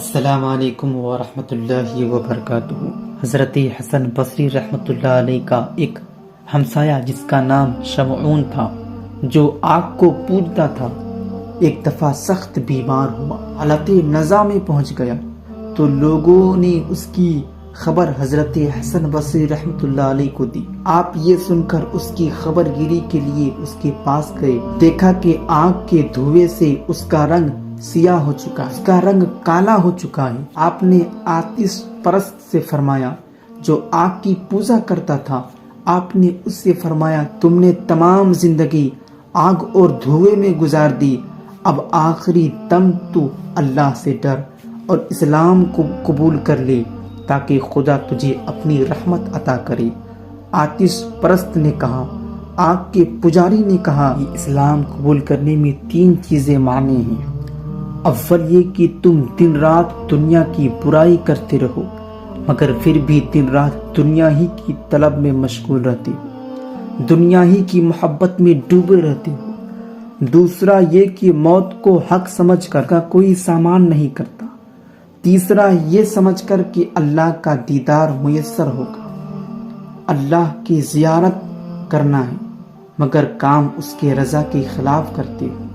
السلام علیکم ورحمۃ اللہ وبرکاتہ۔ حضرت حسن بصری رحمۃ اللہ علیہ کا ایک ہمسایہ جس کا نام شمعون تھا، جو آگ کو پوجتا تھا، ایک دفعہ سخت بیمار ہوا، حالت نزا میں پہنچ گیا تو لوگوں نے اس کی خبر حضرت حسن بصری رحمۃ اللہ علیہ کو دی۔ آپ یہ سن کر اس کی خبر گیری کے لیے اس کے پاس گئے، دیکھا کہ آگ کے دھوئے سے اس کا رنگ سیاہ ہو چکا، اس کا رنگ کالا ہو چکا ہے۔ آپ نے آتش پرست سے فرمایا جو آگ کی پوجا کرتا تھا، آپ نے اس سے فرمایا تم نے تمام زندگی آگ اور دھوئے میں گزار دی، اب آخری دم تو اللہ سے ڈر اور اسلام کو قبول کر لے تاکہ خدا تجھے اپنی رحمت عطا کرے۔ آتش پرست نے کہا، آگ کے پجاری نے کہا، اسلام قبول کرنے میں 3 چیزیں معنی ہیں۔ اول یہ کہ تم دن رات دنیا کی برائی کرتے رہو مگر پھر بھی دن رات دنیا ہی کی طلب میں مشغول رہتے ہو، دنیا ہی کی محبت میں ڈوبے رہتے ہو۔ دوسرا یہ کہ موت کو حق سمجھ کر کا کوئی سامان نہیں کرتا۔ تیسرا یہ سمجھ کر کہ اللہ کا دیدار میسر ہوگا، اللہ کی زیارت کرنا ہے مگر کام اس کے رضا کے خلاف کرتے ہو۔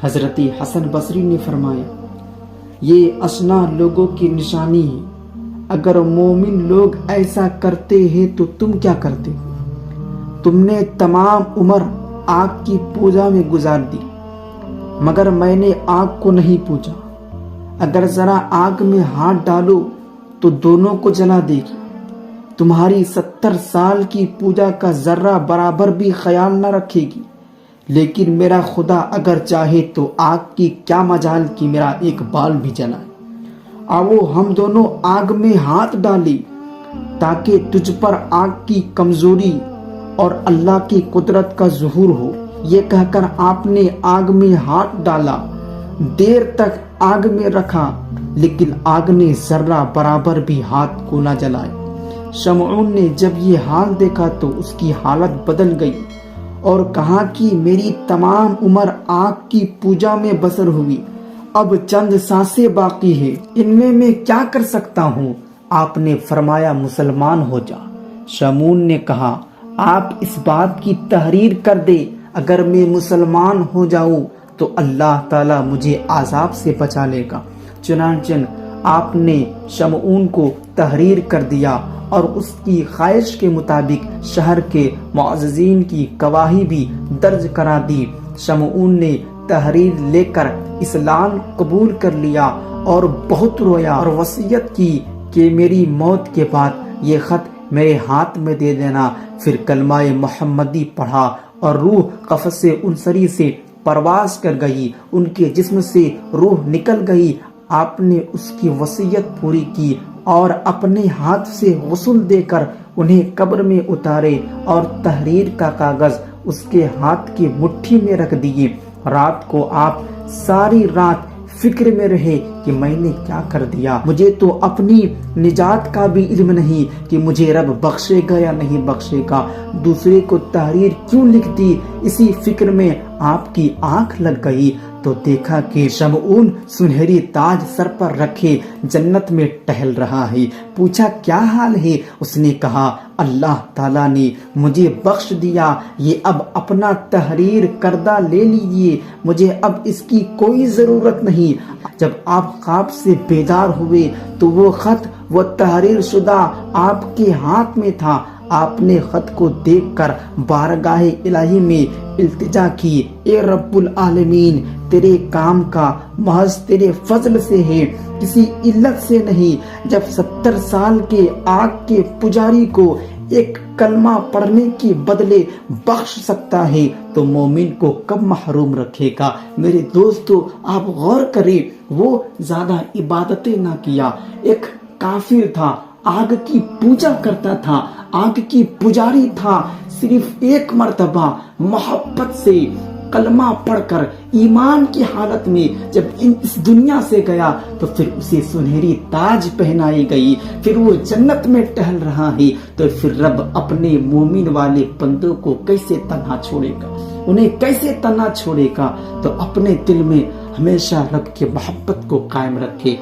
حضرت حسن بصری نے فرمایا یہ اشنا لوگوں کی نشانی ہے، اگر مومن لوگ ایسا کرتے ہیں تو تم کیا کرتے ہو؟ تم نے تمام عمر آگ کی پوجا میں گزار دی مگر میں نے آگ کو نہیں پوجا، اگر ذرا آگ میں ہاتھ ڈالو تو دونوں کو جلا دے گی۔ تمہاری 70 سال کی پوجا کا ذرہ برابر بھی خیال نہ رکھے گی، لیکن میرا خدا اگر چاہے تو آگ کی کیا مجال کہ میرا ایک بال بھی جلائے۔ آؤ ہم دونوں آگ میں ہاتھ ڈالیں تاکہ تجھ پر آگ کی کمزوری اور اللہ کی قدرت کا ظہور ہو۔ یہ کہہ کر آپ نے آگ میں ہاتھ ڈالا، دیر تک آگ میں رکھا لیکن آگ نے ذرہ برابر بھی ہاتھ کو نہ جلائے۔ شمعون نے جب یہ حال دیکھا تو اس کی حالت بدل گئی اور کہا کہ میری تمام عمر آگ کی پوجا میں بسر ہوئی، اب چند سانسیں باقی ہے، ان میں کیا کر سکتا ہوں؟ آپ نے فرمایا مسلمان ہو جا۔ شمعون نے کہا آپ اس بات کی تحریر کر دے، اگر میں مسلمان ہو جاؤں تو اللہ تعالی مجھے عذاب سے بچا لے گا۔ چنانچہ آپ نے شمعون کو تحریر کر دیا اور اس کی خواہش کے مطابق شہر کے معززین کی گواہی بھی درج کرا دی۔ شمعون نے تحریر لے کر اسلام قبول کر لیا اور بہت رویا اور وصیت کی کہ میری موت کے بعد یہ خط میرے ہاتھ میں دے دینا۔ پھر کلمہ محمدی پڑھا اور روح قفس انصری سے پرواز کر گئی، ان کے جسم سے روح نکل گئی۔ آپ نے اس کی وصیت پوری کی اور اپنے ہاتھ سے غسل دے کر انہیں قبر میں اتارے اور تحریر کا کاغذ اس کے ہاتھ کی مٹھی میں رکھ دیے۔ رات کو آپ ساری رات فکر میں رہے کہ میں نے کیا کر دیا، مجھے تو اپنی نجات کا بھی علم نہیں کہ مجھے رب بخشے گا یا نہیں بخشے گا، دوسرے کو تحریر کیوں لکھ دی۔ اسی فکر میں آپ کی آنکھ لگ گئی تو دیکھا کہ شمعون سنہری تاج سر پر رکھے جنت میں ٹہل رہا ہے۔ پوچھا کیا حال ہے؟ اس نے کہا اللہ تعالیٰ نے مجھے بخش دیا، یہ اب اپنا تحریر کردہ لے لیجئے، مجھے اب اس کی کوئی ضرورت نہیں۔ جب آپ خواب سے بیدار ہوئے تو وہ خط وہ تحریر شدہ آپ کے ہاتھ میں تھا۔ آپ نے خط کو دیکھ کر بارگاہ الہی میں التجا کی، اے رب العالمین تیرے کام کا محض تیرے فضل سے ہے، کسی علت سے نہیں۔ جب 70 سال کے آگ کے پجاری کو ایک کلمہ پڑھنے کے بدلے بخش سکتا ہے تو مومن کو کب محروم رکھے گا؟ میرے دوستو آپ غور کریں، وہ زیادہ عبادتیں نہ کیا، ایک کافر تھا، آگ کی پوجا کرتا تھا، آگ کی پجاری تھا، صرف ایک مرتبہ محبت سے کلمہ پڑھ کر ایمان کی حالت میں جب اس دنیا سے گیا تو پھر اسے سنہری تاج پہنائی گئی، پھر وہ جنت میں ٹہل رہا ہے، تو پھر رب اپنے مومن والے بندوں کو کیسے تنہا چھوڑے گا، انہیں کیسے تنہا چھوڑے گا؟ تو اپنے دل میں ہمیشہ رب کی محبت کو قائم رکھے۔